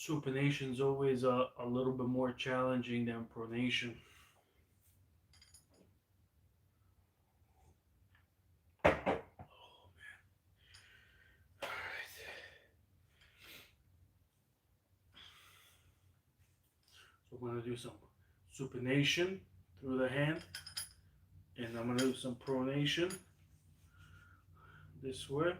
supination is always a little bit more challenging than pronation. So I'm going to do some supination through the hand, and I'm going to do some pronation this way.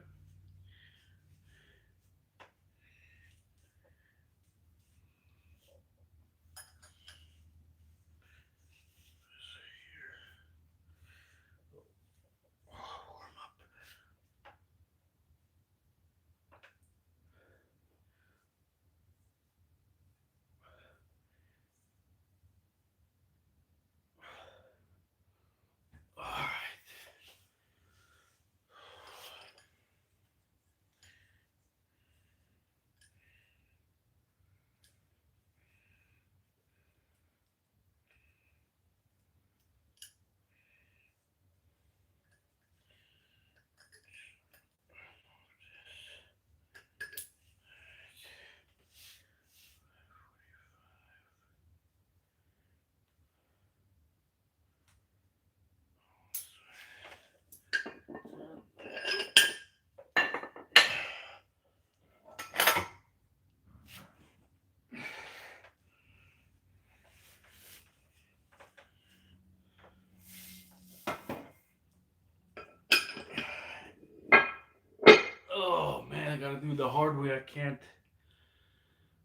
Oh man, I gotta do the hard way. I can't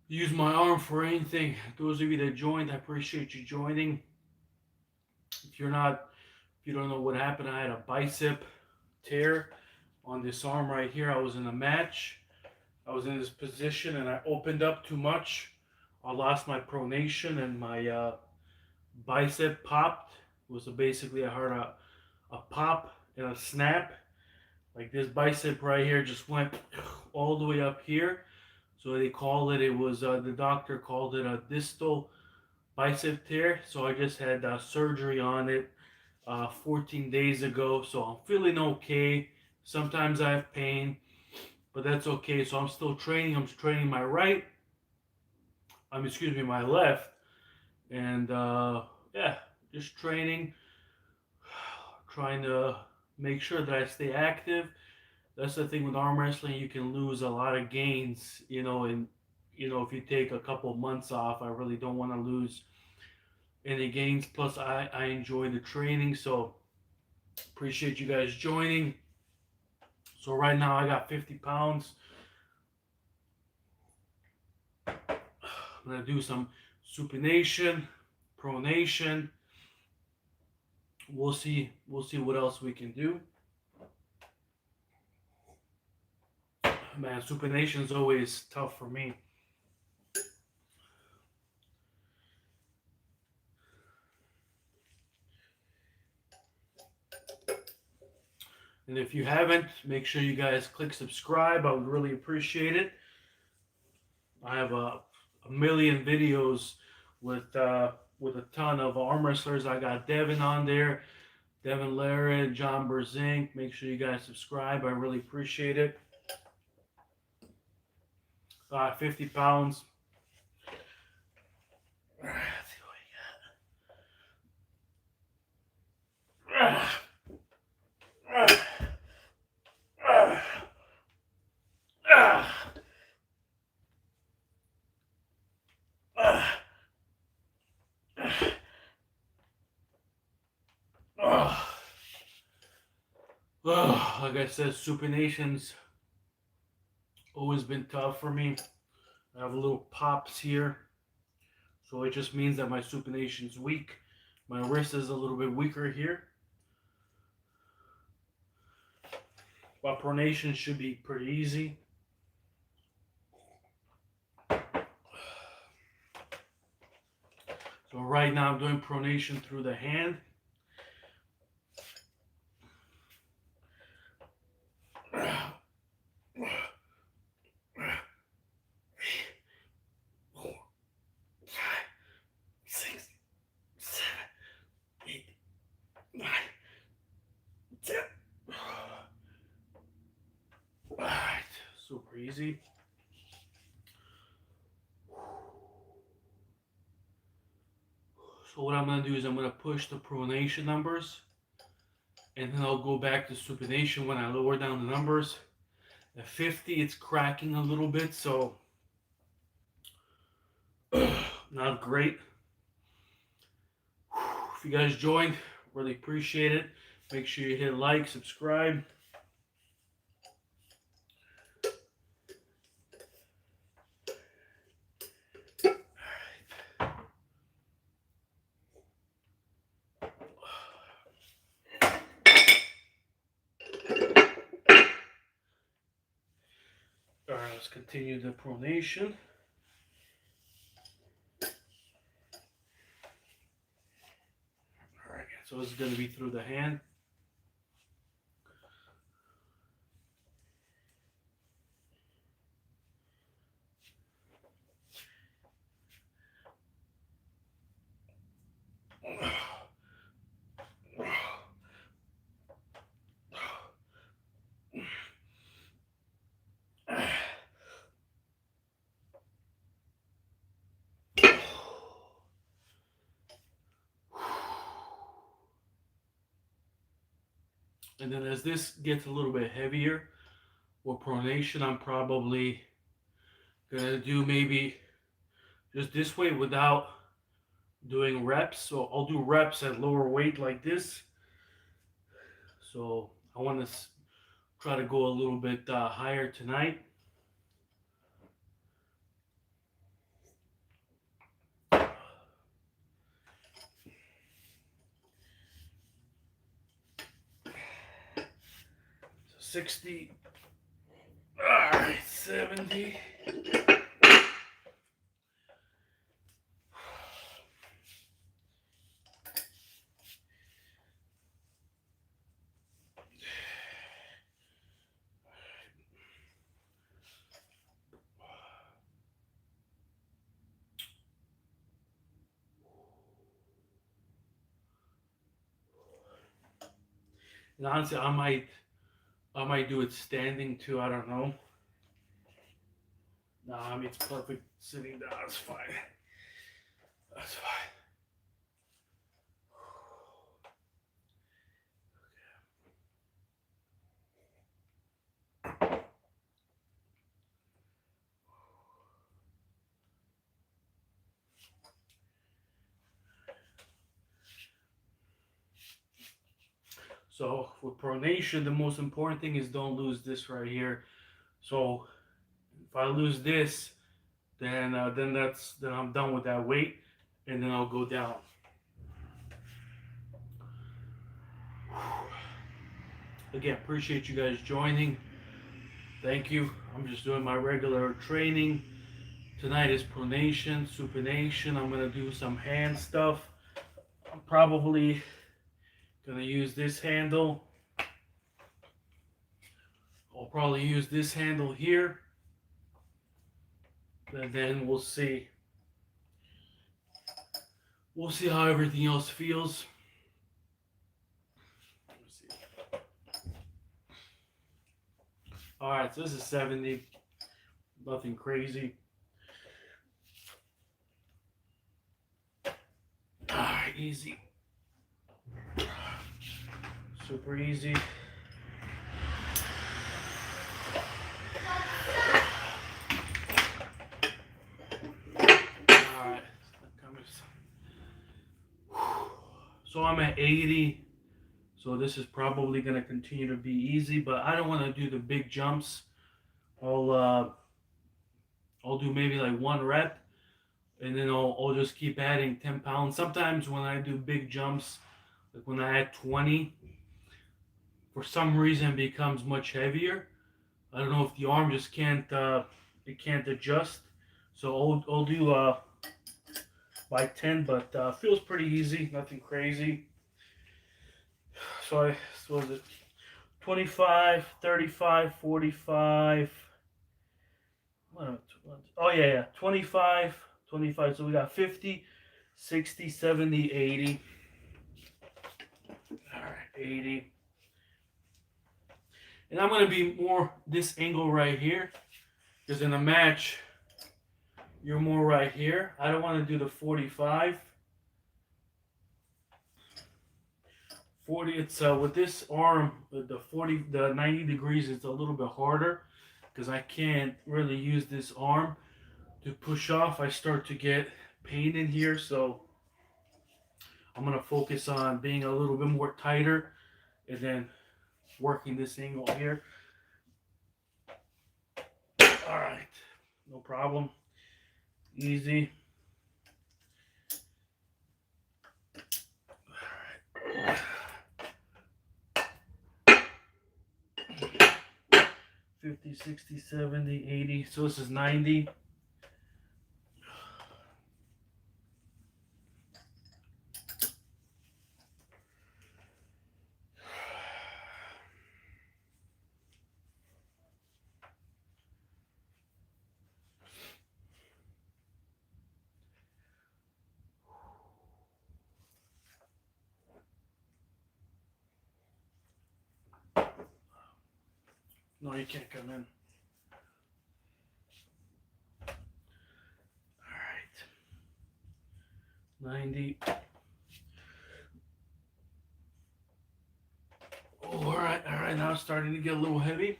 use my arm for anything. Those of you that joined, I appreciate you joining. If you're not, if you don't know what happened, I had a bicep tear on this arm right here. I was in a match. I was in this position and I opened up too much. I lost my pronation and my bicep popped. It was basically I heard a pop and a snap. Like this bicep right here just went all the way up here. So they called it, it was, the doctor called it a distal bicep tear. So I just had surgery on it 14 days ago. So I'm feeling okay. Sometimes I have pain, but that's okay. So I'm still training. I'm training my right. Excuse me, my left. And yeah, just training, trying to make sure that I stay active. That's the thing with arm wrestling. You can lose a lot of gains, and if you take a couple of months off, I really don't want to lose any gains. Plus, I enjoy the training, so appreciate you guys joining. So right now I got 50 pounds. I'm gonna do some supination, pronation. We'll see what else we can do. Man, supination is always tough for me. And if you haven't, make sure you guys click subscribe. I would really appreciate it. I have a million videos with a ton of arm wrestlers. I got Devin on there, Devin Lara, John Berzink. Make sure you guys subscribe. I really appreciate it. 50 pounds. Let's see what we got. Like I said, supination's always been tough for me. I have little pops here, so it just means that my supination's weak. My wrist is a little bit weaker here. But pronation should be pretty easy. So right now I'm doing pronation through the hand. Alright, super easy. So what I'm going to do is I'm going to push the pronation numbers, and then I'll go back to supination when I lower down the numbers. At 50, it's cracking a little bit, so not great. If you guys joined, really appreciate it. Make sure you hit like, subscribe. All right, let's continue the pronation. All right, so this is going to be through the hand. And then as this gets a little bit heavier with pronation, I'm probably gonna do maybe just this way without doing reps. So I'll do reps at lower weight like this. So I want to try to go a little bit higher tonight. So 60. All right, 70. And honestly, I might do it standing too. I don't know. No, I mean it's perfect sitting down. That's fine. That's fine. So with pronation, the most important thing is don't lose this right here. So if I lose this, then I'm done with that weight, and then I'll go down. Again, appreciate you guys joining. Thank you. I'm just doing my regular training. Tonight is pronation, supination. I'm gonna do some hand stuff. I'm probably gonna use this handle. I'll probably use this handle here. And then we'll see. We'll see how everything else feels. All right, so this is 70. Nothing crazy. All right, easy. Super easy. Alright. So I'm at 80. So this is probably going to continue to be easy, but I don't want to do the big jumps. I'll do maybe like one rep, and then I'll just keep adding 10 pounds. Sometimes when I do big jumps, like when I add 20, for some reason it becomes much heavier. I don't know if the arm just can't adjust. So I'll do by 10, but feels pretty easy, nothing crazy. So was it 25, 35, 45. Oh yeah, 25. So we got 50, 60, 70, 80. All right, 80. And I'm going to be more this angle right here, because in a match, you're more right here. I don't want to do the 45. 40. It's with this arm, the 90 degrees. It's a little bit harder because I can't really use this arm to push off. I start to get pain in here, so I'm gonna focus on being a little bit more tighter, and then working this angle here. All right, no problem. Easy. All right. 50, 60, 70, 80. So this is 90. No, you can't come in. All right. 90. Oh, all right, all right. Now it's starting to get a little heavy.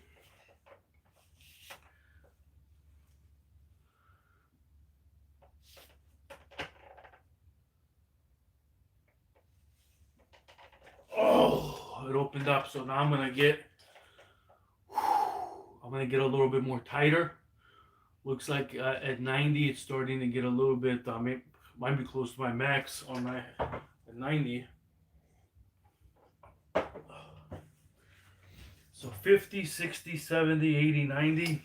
Oh, it opened up. So now I'm gonna get a little bit more tighter. Looks like at 90, it's starting to get a little bit. Might be close to my max on my at 90. So 50, 60, 70, 80, 90.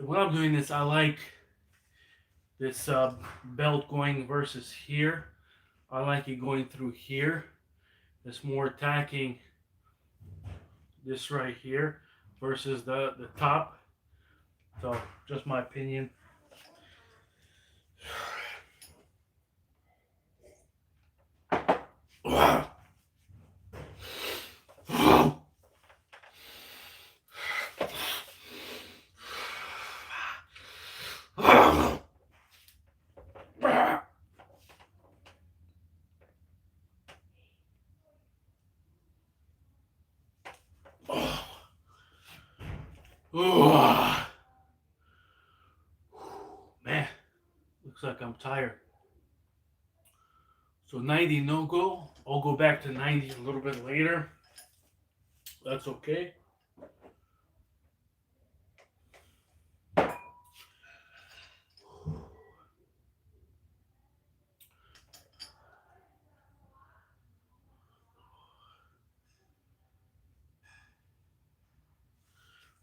When I'm doing this, I like this belt going versus here. I like it going through here. It's more attacking this right here versus the top. So just my opinion. Oh, man, looks like I'm tired. So 90 no go. I'll go back to 90 a little bit later. That's okay.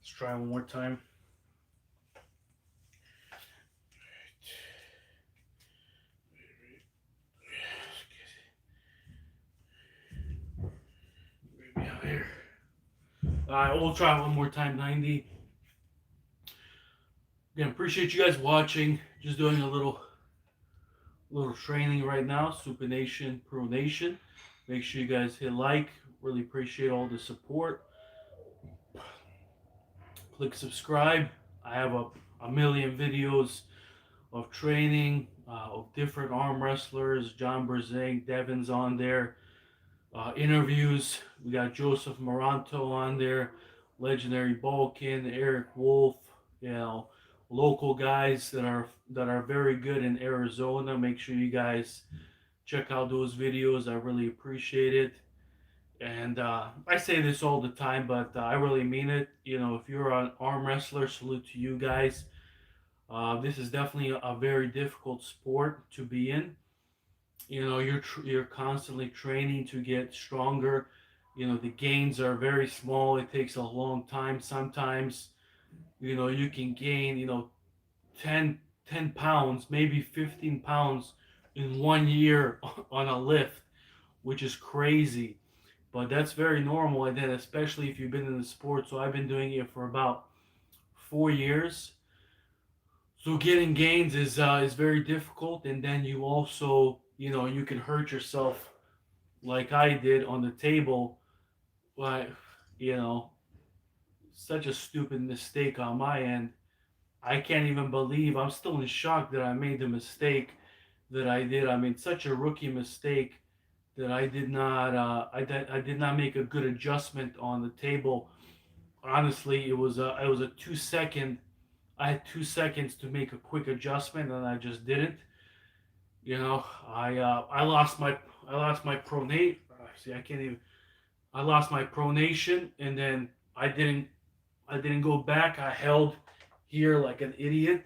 Let's try one more time. Maybe out here. Alright, we'll try one more time, 90. Again, appreciate you guys watching. Just doing a little training right now. Supination, Pronation. Make sure you guys hit like. Really appreciate all the support. Click subscribe. I have a million videos of training of different arm wrestlers. John Brzink, Devin's on there. Interviews. We got Joseph Moranto on there. Legendary Balkan, Eric Wolf. You know, local guys that are very good in Arizona. Make sure you guys check out those videos. I really appreciate it. And I say this all the time, but I really mean it. You know, if you're an arm wrestler, salute to you guys. This is definitely a very difficult sport to be in. You know, you're constantly training to get stronger. You know, the gains are very small. It takes a long time. Sometimes, you know, you can gain, you know, 10 pounds, maybe 15 pounds in 1 year on a lift, which is crazy. But that's very normal, and then especially if you've been in the sport. So I've been doing it for about 4 years. So getting gains is very difficult, and then you also, you know, you can hurt yourself like I did on the table. Like, you know, such a stupid mistake on my end. I can't even believe, I'm still in shock that I made the mistake that I did. I mean, such a rookie mistake that I did not make a good adjustment on the table. Honestly, it was a 2 second. I had 2 seconds to make a quick adjustment, and I just didn't. You know, I lost my pronate. See, I can't even. I lost my pronation, and then I didn't go back. I held here like an idiot.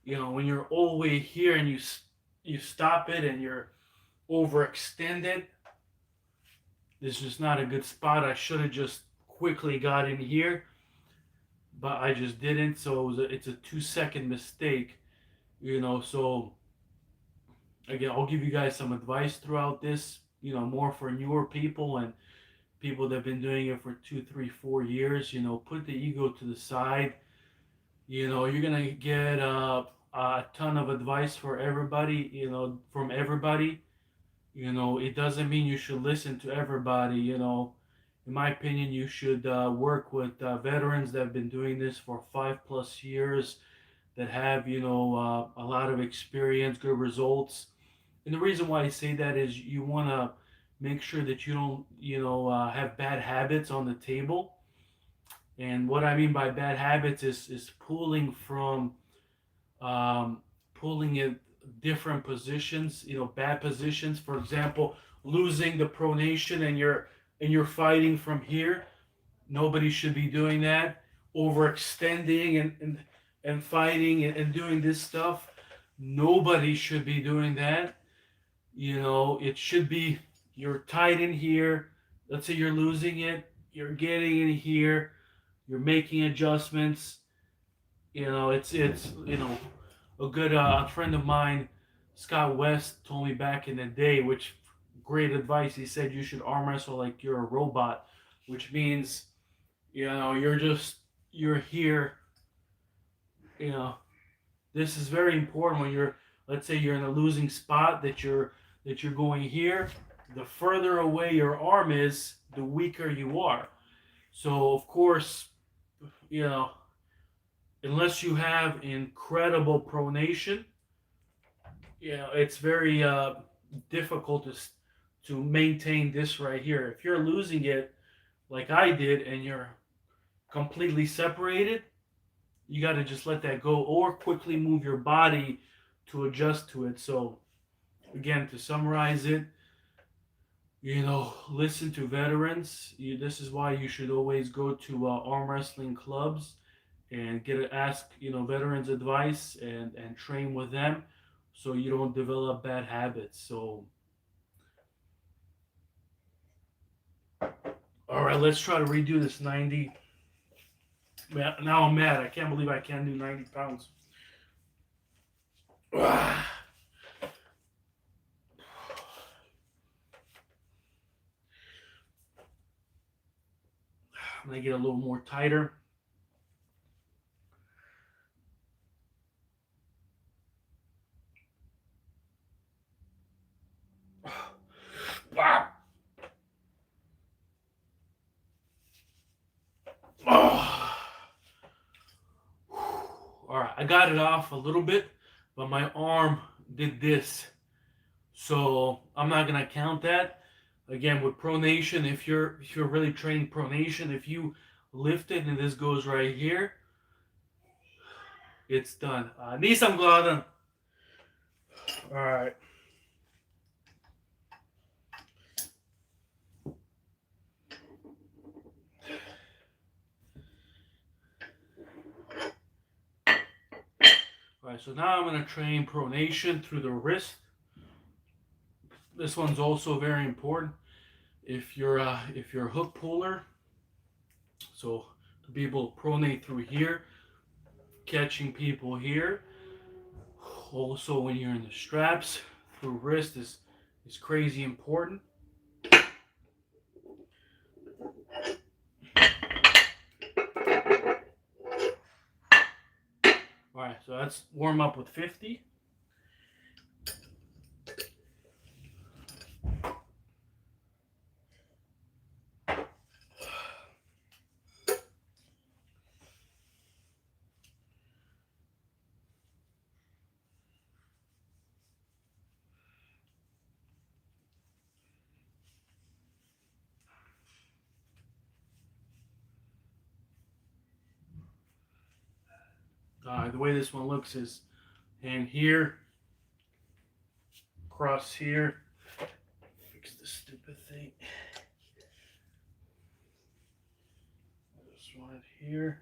You know, when you're all the way here and you stop it and you're overextended, this is not a good spot. I should have just quickly got in here, but I just didn't. So it's a 2 second mistake. You know, so again, I'll give you guys some advice throughout this. You know, more for newer people and people that have been doing it for 2, 3, 4 years. You know, put the ego to the side. You know, you're gonna get a ton of advice for everybody. You know, from everybody. You know, it doesn't mean you should listen to everybody. You know, in my opinion, you should work with veterans that have been doing this for 5 plus years, that have, you know, a lot of experience, good results. And the reason why I say that is you want to make sure that you don't, you know, have bad habits on the table. And what I mean by bad habits is pulling from um, pulling at different positions, you know, bad positions. For example, losing the pronation and you're fighting from here. Nobody should be doing that. Overextending and fighting and doing this stuff. Nobody should be doing that. You know, it should be you're tight in here. Let's say you're losing it. You're getting in here. You're making adjustments. You know, it's you know, a good friend of mine, Scott West, told me back in the day, which great advice. He said you should arm wrestle like you're a robot, which means, you know, you're here. You know, this is very important when you're, let's say you're in a losing spot, that you're going here. The further away your arm is, the weaker you are. So of course, you know, unless you have incredible pronation, you know, it's very difficult to maintain this right here. If you're losing it like I did and you're completely separated, you got to just let that go or quickly move your body to adjust to it. So again, to summarize it, you know, listen to veterans. This is why you should always go to arm wrestling clubs and ask, you know, veterans advice and train with them, so you don't develop bad habits. So all right, let's try to redo this 90. Now I'm mad. I can't believe I can't do 90 pounds. I'm gonna get a little more tighter. All right, I got it off a little bit, but my arm did this, so I'm not gonna count that. Again, with pronation, if you're really training pronation, if you lift it and this goes right here, it's done. Nisam Gladan. All right. All right, so now I'm going to train pronation through the wrist. This one's also very important. If you're a hook puller, so to be able to pronate through here, catching people here. Also, when you're in the straps, through wrist is crazy important. All right, so that's warm up with 50. The way this one looks is hand here, cross here. Fix this stupid thing. This one here.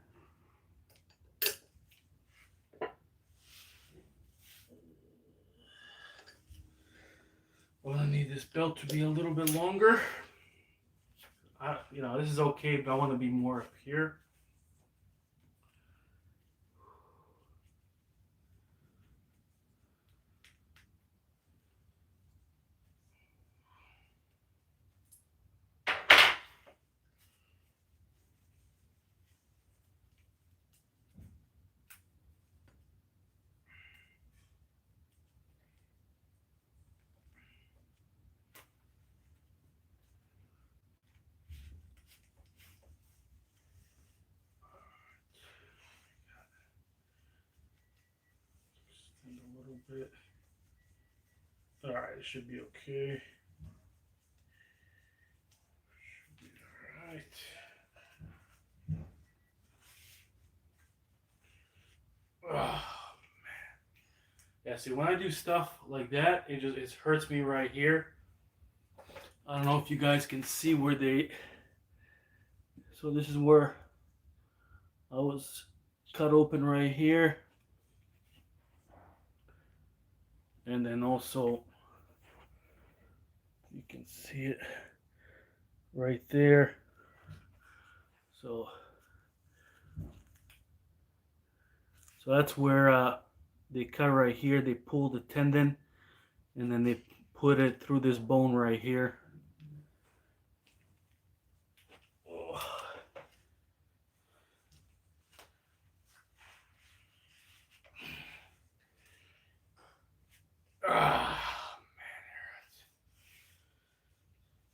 Well, I need this belt to be a little bit longer. This is okay, but I want to be more up here. Extend a little bit. All right, it should be okay. Should be all right. Oh, man. Yeah, see, when I do stuff like that, it hurts me right here. I don't know if you guys can see where so this is where I was cut open right here. And then also, you can see it right there. So that's where they cut right here. They pull the tendon, and then they put it through this bone right here. Ah,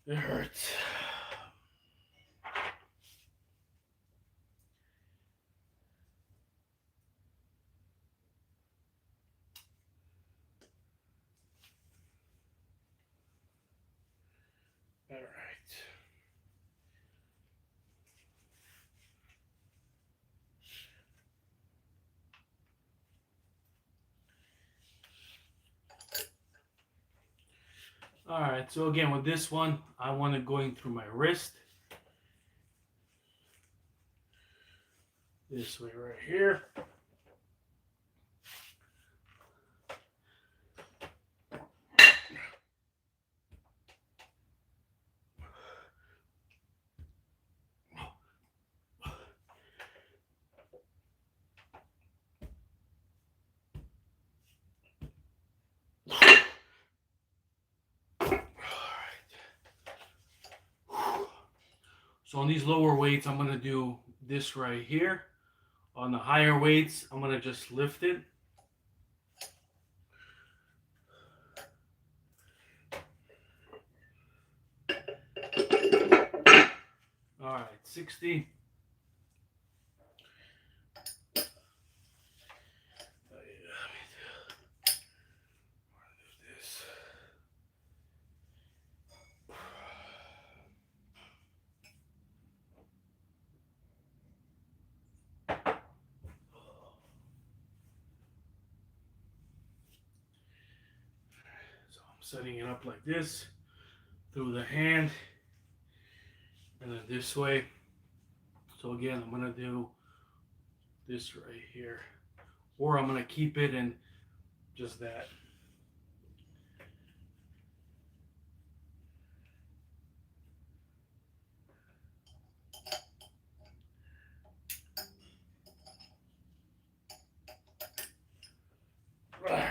man, it hurts. It hurts. All right. All right, so again, with this one, I want it going through my wrist. This way right here. So on these lower weights, I'm going to do this right here. On the higher weights, I'm going to just lift it. All right, 60. Setting it up like this through the hand and then this way. So again, I'm going to do this right here, or I'm going to keep it in just that. All right.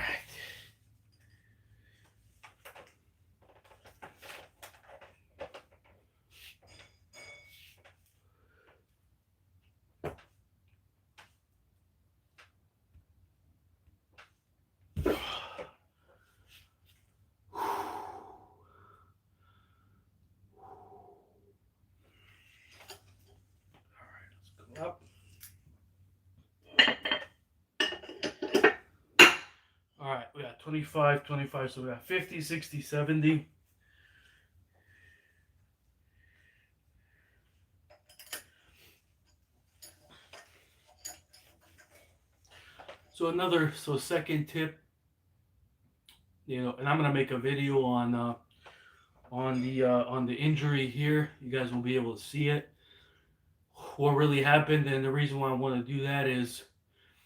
Up. All right, we got 25, 25, so we got 50, 60, 70. So second tip, and I'm gonna make a video on the injury here. You guys will be able to see it, what really happened, and the reason why I want to do that is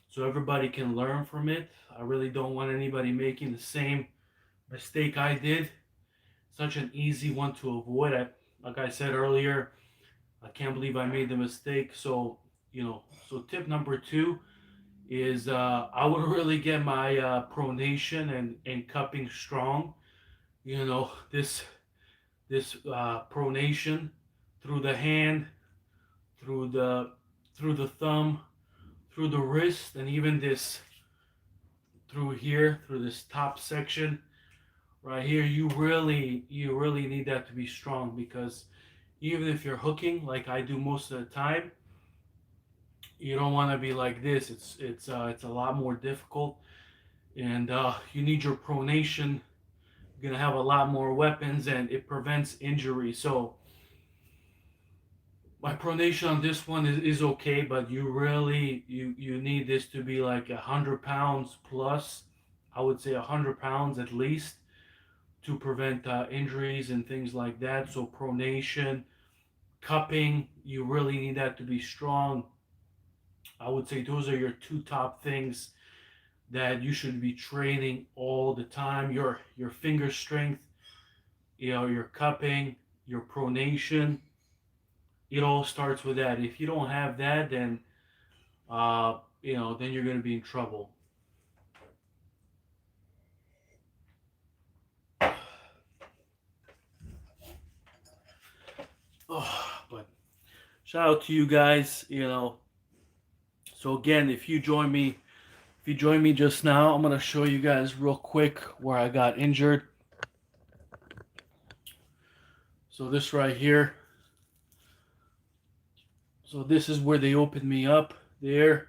so everybody can learn from it. I really don't want anybody making the same mistake I did. Such an easy one to avoid. Like I said earlier, I can't believe I made the mistake. So, so tip number two is I would really get my pronation and cupping strong. This pronation through the hand, through the thumb, through the wrist, and even this through here, through this top section right here. You really need that to be strong, because even if you're hooking like I do most of the time, you don't want to be like this. It's a lot more difficult, and you need your pronation. You're gonna have a lot more weapons, and it prevents injury. So my pronation on this one is okay, but you need this to be like 100 pounds plus. I would say 100 pounds at least, to prevent injuries and things like that. So pronation, cupping, you really need that to be strong. I would say those are your two top things that you should be training all the time. Your finger strength, your cupping, your pronation. It all starts with that. If you don't have that, then then you're going to be in trouble. Oh, but shout out to you guys. So again, if you join me just now, I'm gonna show you guys real quick where I got injured. So this right here. So this is where they opened me up there,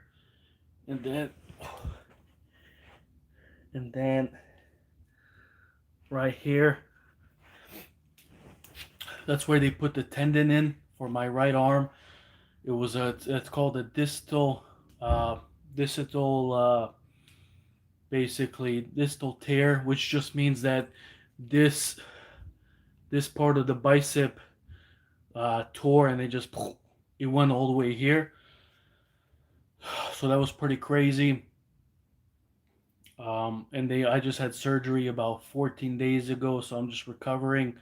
and then right here. That's where they put the tendon in for my right arm. It's called a distal, basically distal tear, which just means that this part of the bicep tore, and it went all the way here. So that was pretty crazy. And I just had surgery about 14 days ago, so I'm just recovering.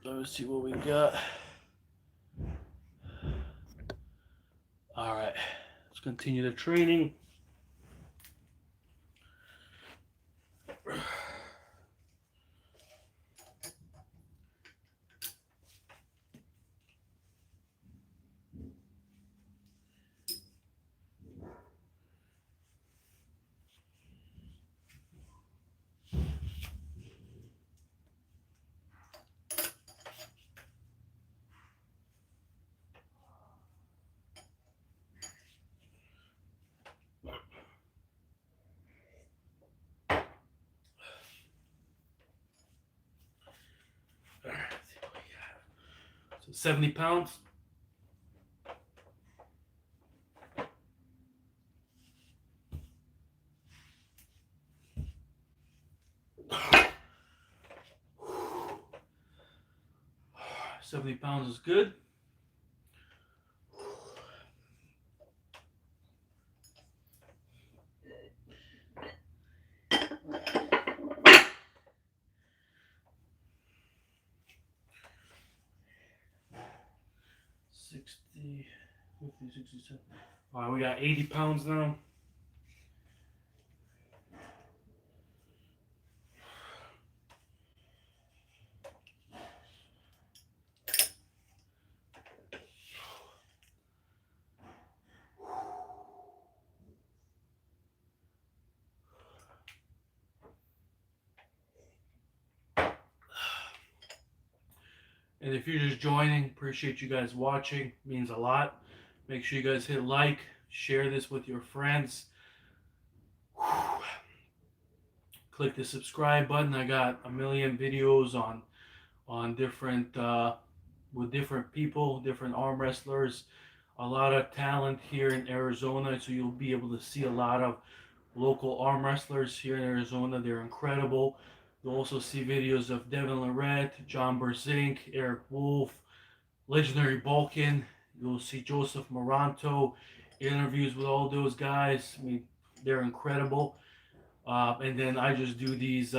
Let's see what we got. All right, let's continue the training. All right, let's see what we got. So 70 pounds. £70 is good. $60, $50, $67. All right, we got 80 pounds now. And if you're just joining, appreciate you guys watching. It means a lot. Make sure you guys hit like, share this with your friends. Click the subscribe button. I got a million videos on different with different people, different arm wrestlers. a lot of talent here in Arizona, so you'll be able to see a lot of local arm wrestlers here in Arizona. They're incredible. You'll also see videos of Devin Lorette, John Berzink, Eric Wolf, Legendary Balkan. You'll see Joseph Moranto, interviews with all those guys. I mean, they're incredible. And then I just do these,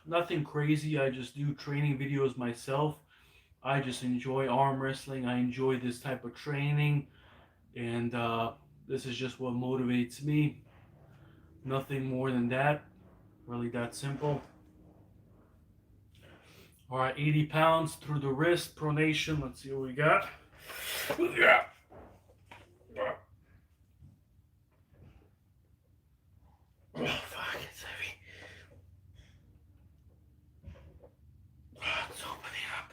nothing crazy. I just do training videos myself. I just enjoy arm wrestling. I enjoy this type of training. And this is just what motivates me. Nothing more than that. Really that simple. All right, 80 pounds through the wrist, pronation. Let's see what we got. Yeah. Oh, fuck, it's heavy. Oh, it's opening up.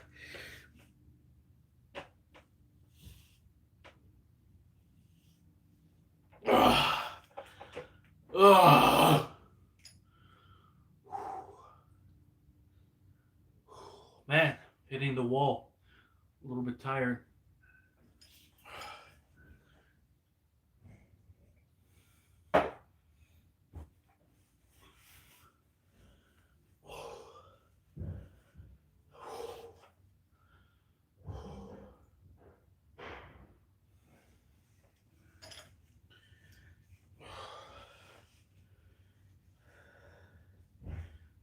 Oh. Man, hitting the wall. A little bit tired.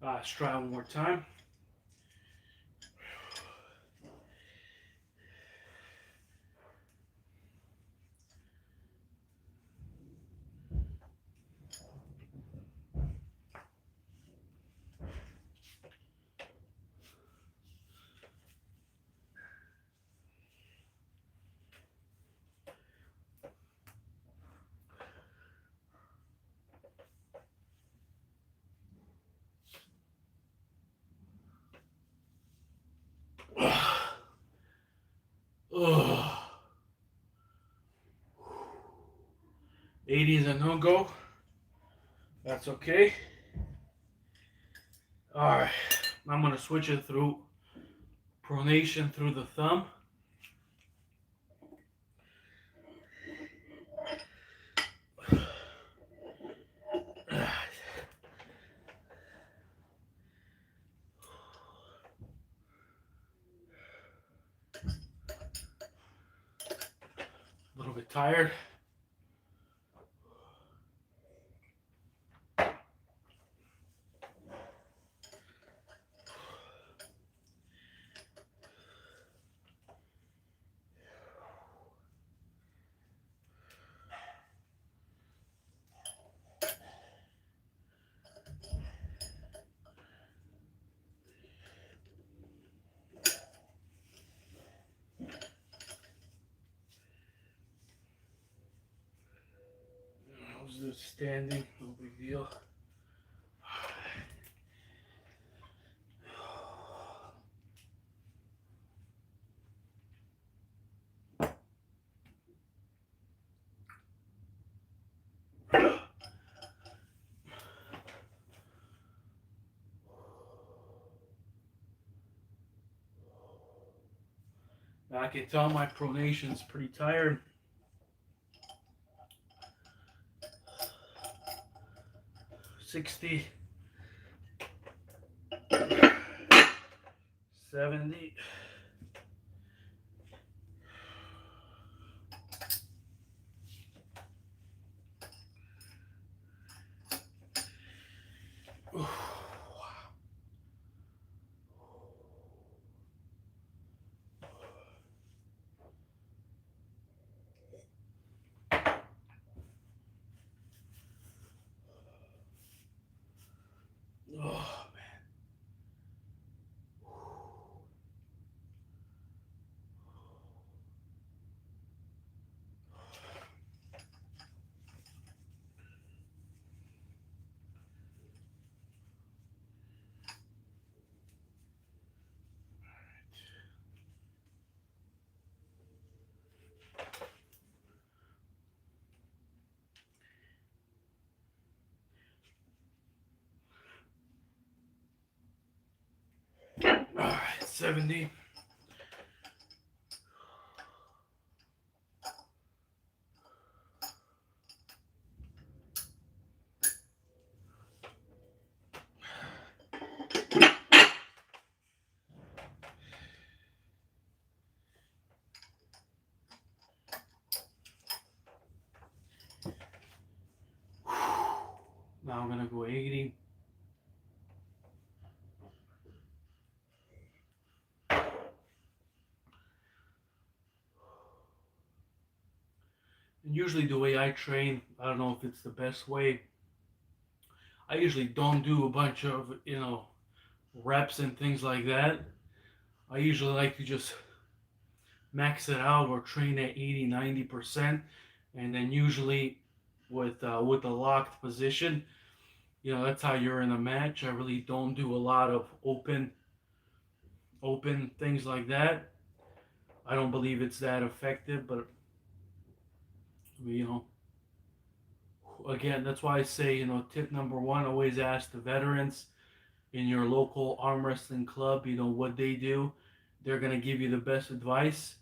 Let's try one more time. Ugh. 80 is a no-go. That's okay. Alright, I'm going to switch it through pronation through the thumb. A little bit tired. How's this standing? No big deal. I can tell my pronation's pretty tired. 60, 70. Oh, man. All right, 70. Now I'm gonna go 80. And usually the way I train, I don't know if it's the best way. I usually don't do a bunch of, reps and things like that. I usually like to just max it out or train at 80, 90%. And then usually with a locked position, that's how you're in a match. I really don't do a lot of open things like that. I don't believe it's that effective, but you know, again, that's why I say, tip number one, always ask the veterans in your local arm wrestling club, what they do. They're going to give you the best advice,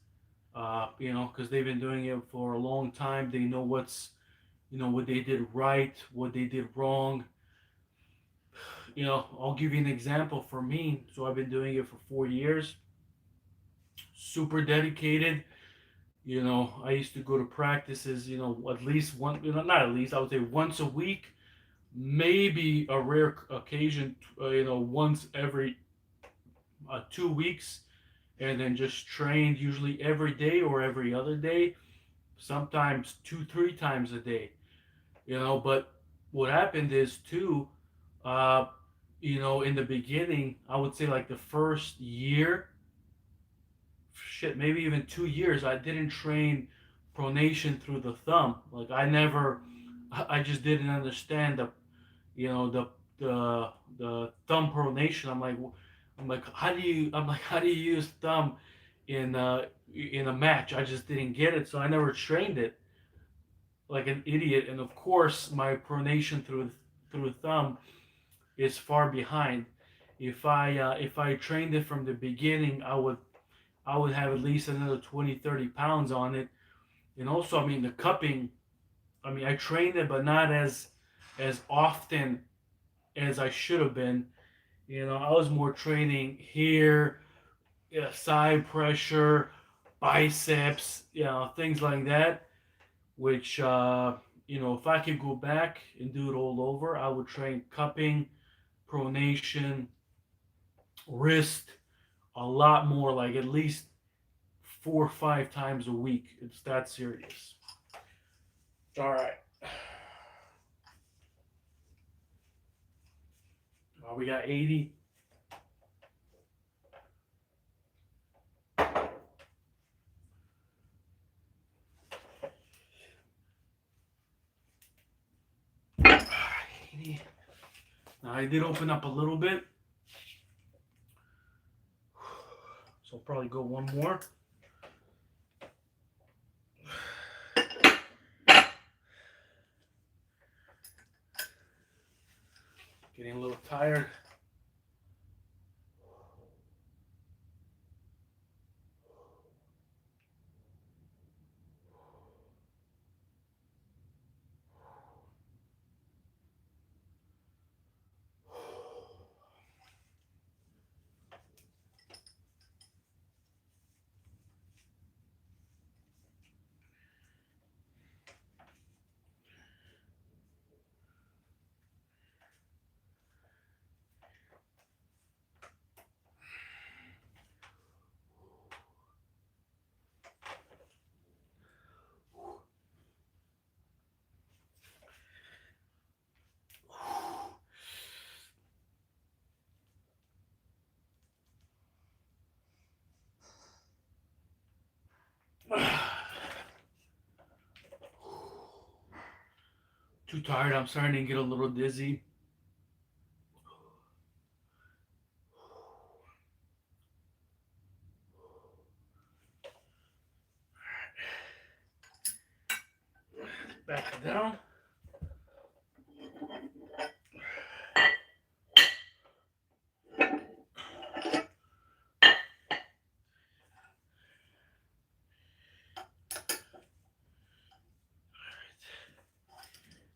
because they've been doing it for a long time. They know what they did right, what they did wrong. I'll give you an example for me. So I've been doing it for 4 years, super dedicated. I used to go to practices, at least one, not at least, I would say once a week, maybe a rare occasion, once every 2 weeks, and then just trained usually every day or every other day, sometimes two, three times a day, but what happened is too, uh, in the beginning, I would say like the first year, shit, maybe even 2 years, I didn't train pronation through the thumb. Like I just didn't understand you know, the the thumb pronation. How do you use thumb in in a match? I just didn't get it, so I never trained it like an idiot. And of course, my pronation through thumb is far behind. If I trained it from the beginning, I would have at least another 20, 30 pounds on it. And also, I mean, the cupping, I mean, I trained it, but not as often as I should have been. I was more training here, side pressure, biceps, things like that. Which, if I could go back and do it all over, I would train cupping, pronation, wrist a lot more, like at least 4 or 5 times a week. It's that serious. All right. We got 80. Now I did open up a little bit, so I'll probably go one more. Getting a little tired. Too tired. I'm starting to get a little dizzy. Back down.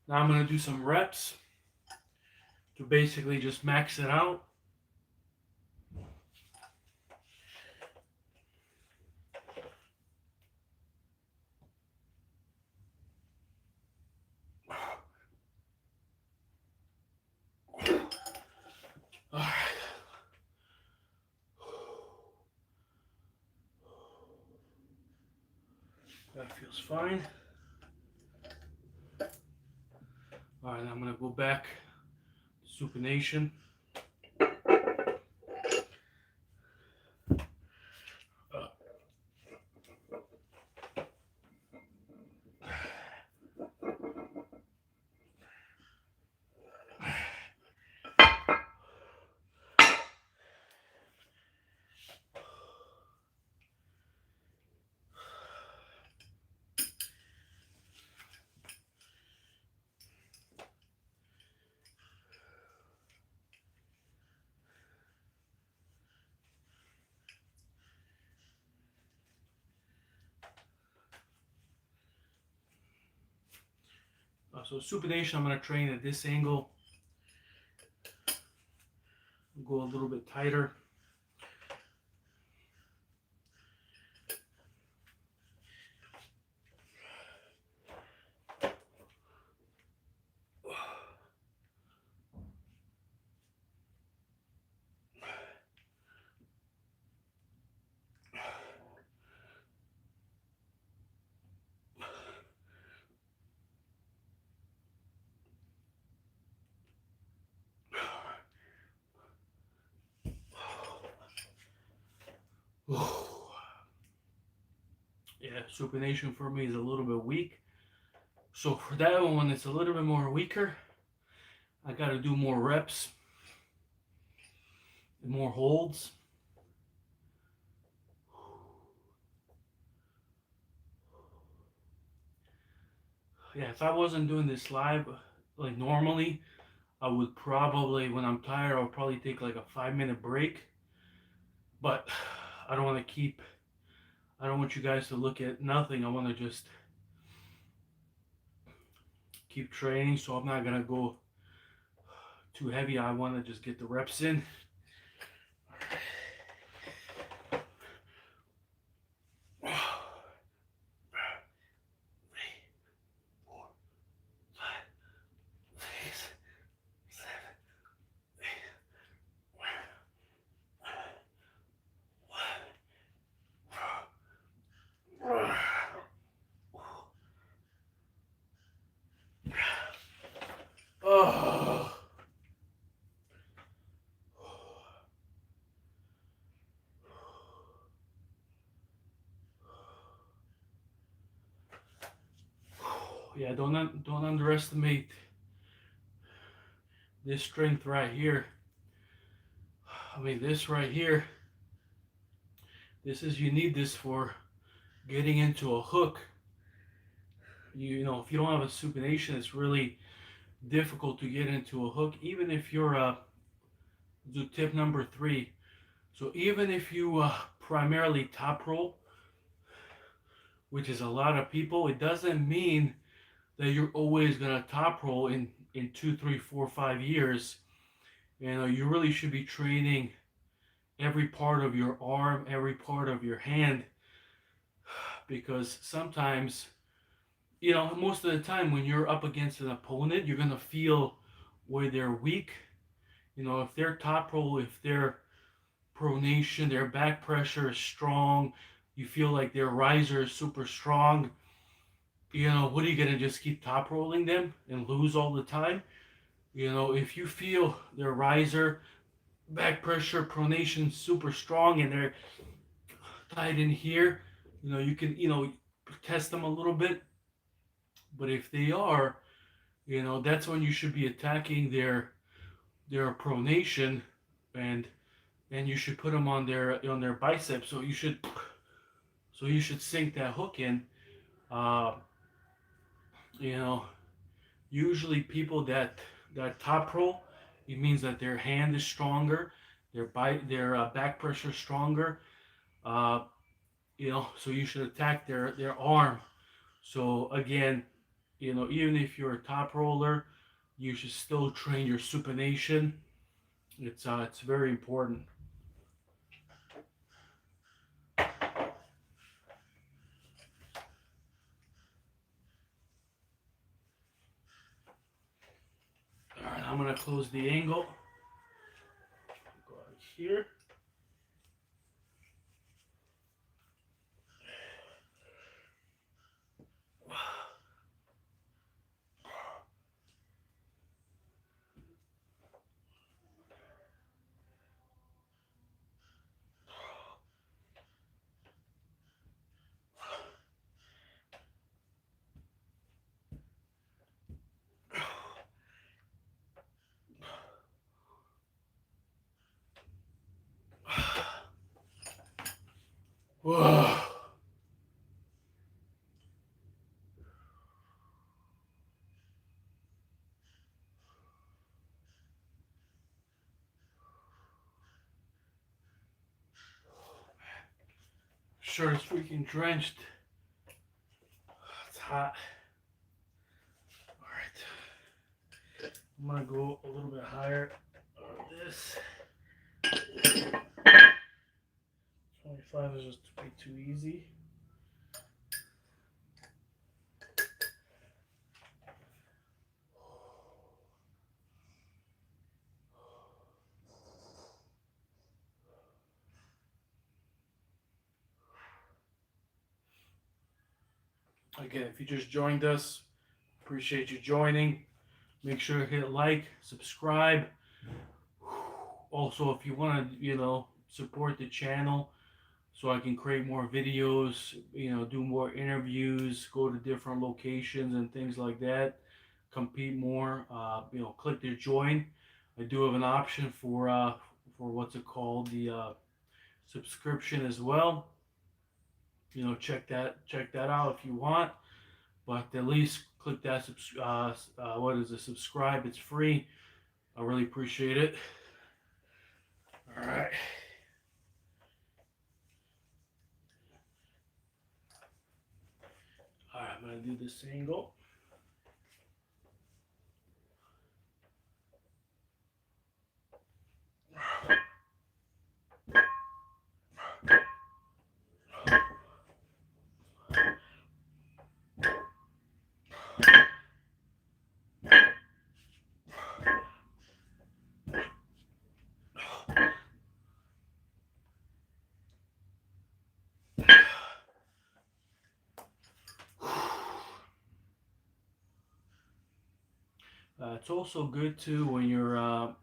Now I'm going to do some reps to basically just max it out. It's fine. All right, I'm gonna go back to supination. So supination, I'm gonna train at this angle. Go a little bit tighter. Yeah, supination for me is a little bit weak. So for that one, when it's a little bit more weaker, I gotta do more reps and more holds. Yeah, if I wasn't doing this live, like normally, I would probably, when I'm tired, I'll probably take like a 5-minute break. But I don't want to I don't want you guys to look at nothing. I want to just keep training, so I'm not gonna go too heavy. I want to just get the reps in. Oh. Yeah, don't underestimate this strength right here. I mean, this right here, you need this for getting into a hook. You know, if you don't have a supination, it's really difficult to get into a hook, even if you're do tip number 3. So even if you primarily top roll, which is a lot of people, it doesn't mean that you're always gonna top roll in 2, 3, 4, 5 years. You know, you really should be training every part of your arm, every part of your hand, because sometimes, you know, most of the time when you're up against an opponent, you're gonna feel where they're weak. You know, if they're top roll, if their pronation, their back pressure is strong, you feel like their riser is super strong, you know, what are you gonna just keep top rolling them and lose all the time? You know, if you feel their riser, back pressure, pronation super strong and they're tight in here, you know, you can, you know, test them a little bit. But if they are, you know, that's when you should be attacking their pronation, and you should put them on their biceps. So you should sink that hook in. Uh, you know, usually people that top roll, it means that their hand is stronger, their back pressure is stronger. Uh, you know, so you should attack their arm. So again, you know, even if you're a top roller, you should still train your supination. It's very important. All right, I'm gonna close the angle. Go out here. Whoa. Shirt is freaking drenched. It's hot. Alright. I'm gonna go a little bit higher on this. 25 is just way too easy. Again, if you just joined us, appreciate you joining. Make sure to hit like, subscribe. Also, if you want to, support the channel so I can create more videos, do more interviews, go to different locations and things like that, compete more, click the join. I do have an option for what's it called, the subscription as well. Check that out if you want. But at least click that subscribe. It's free. I really appreciate it. All right. All right, I'm gonna do this angle. It's also good too when you're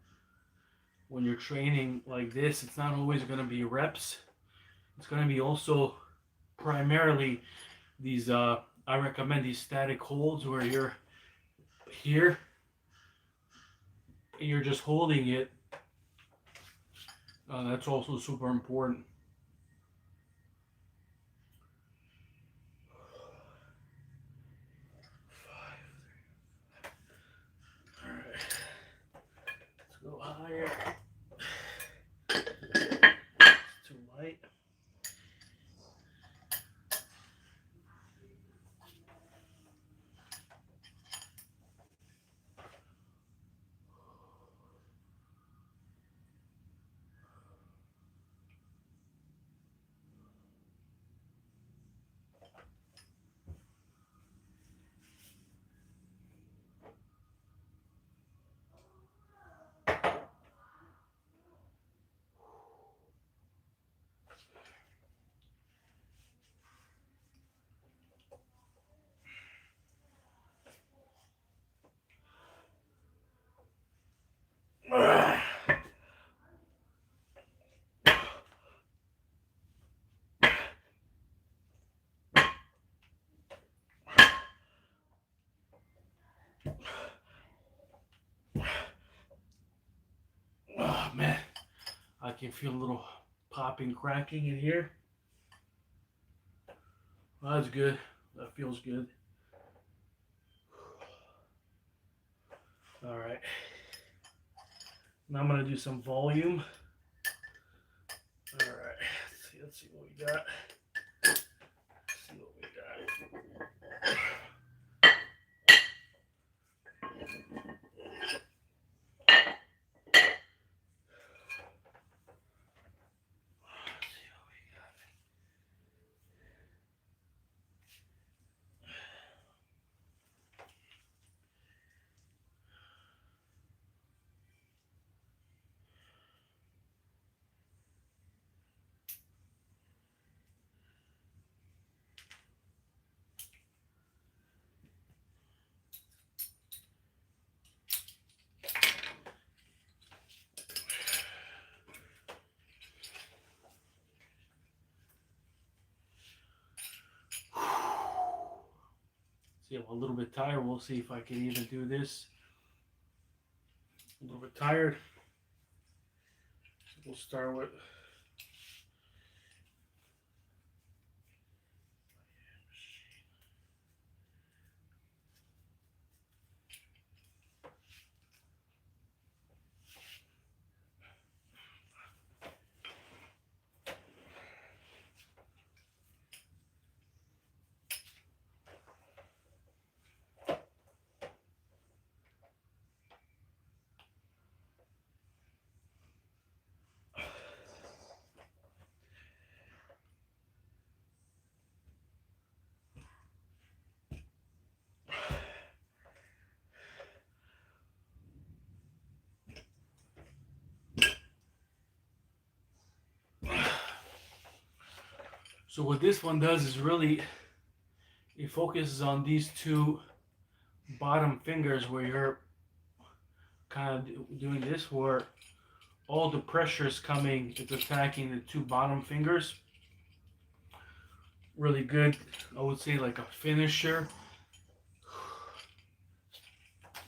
training like this. It's not always going to be reps. It's going to be also primarily these. I recommend these static holds where you're here and you're just holding it. That's also super important. All right, let's go higher. It's too light. Oh man, I can feel a little popping, cracking in here. Well, that's good. That feels good. All right. Now I'm gonna do some volume. All right. Let's see what we got. See, I'm a little bit tired. We'll see if I can even do this. A little bit tired. We'll start with So what this one does is really, it focuses on these two bottom fingers where you're kind of doing this, where all the pressure is coming, it's attacking the two bottom fingers. Really good, I would say, like a finisher.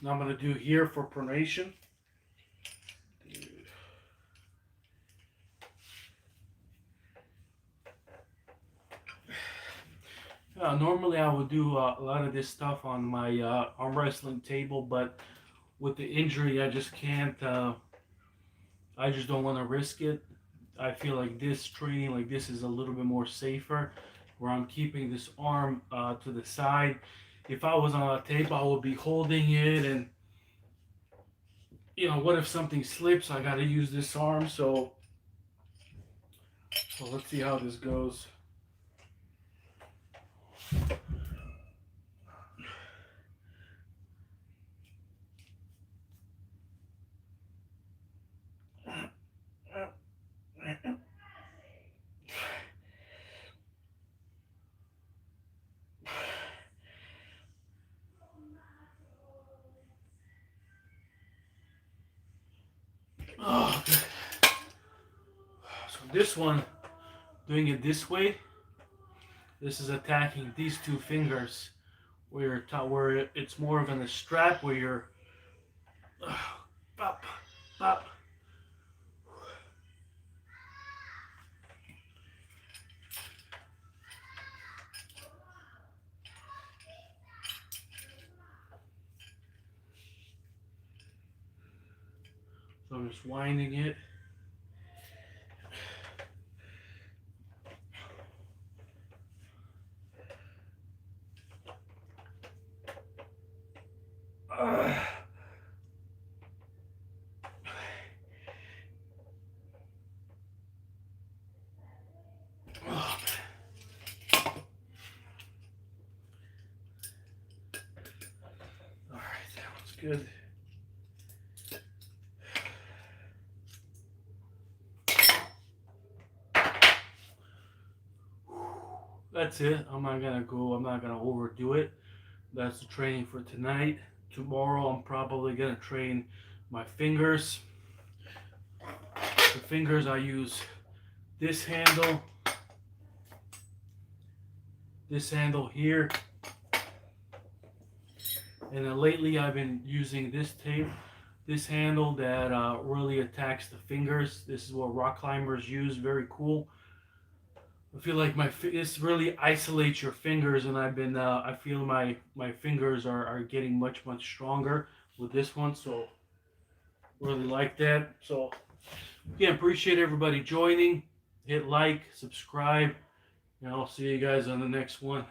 Now I'm going to do here for pronation. Normally I would do a lot of this stuff on my arm wrestling table, but with the injury I just can't, I just don't want to risk it. I feel like this training like this is a little bit more safer, where I'm keeping this arm to the side. If I was on a table, I would be holding it, and what if something slips? I got to use this arm. So let's see how this goes. Oh, okay. So this one, doing it this way, this is attacking these two fingers, where it's more of a strap, where you're pop, pop. So I'm just winding it. Good. That's it. I'm not gonna overdo it. That's the training for tonight. Tomorrow I'm probably gonna train my fingers. The fingers, I use this handle here, and then lately I've been using this handle that really attacks the fingers. This is what rock climbers use. Very cool. I feel like this really isolates your fingers, and I feel my fingers are getting much stronger with this one. So really like that. So yeah, appreciate everybody joining. Hit like, subscribe, and I'll see you guys on the next one.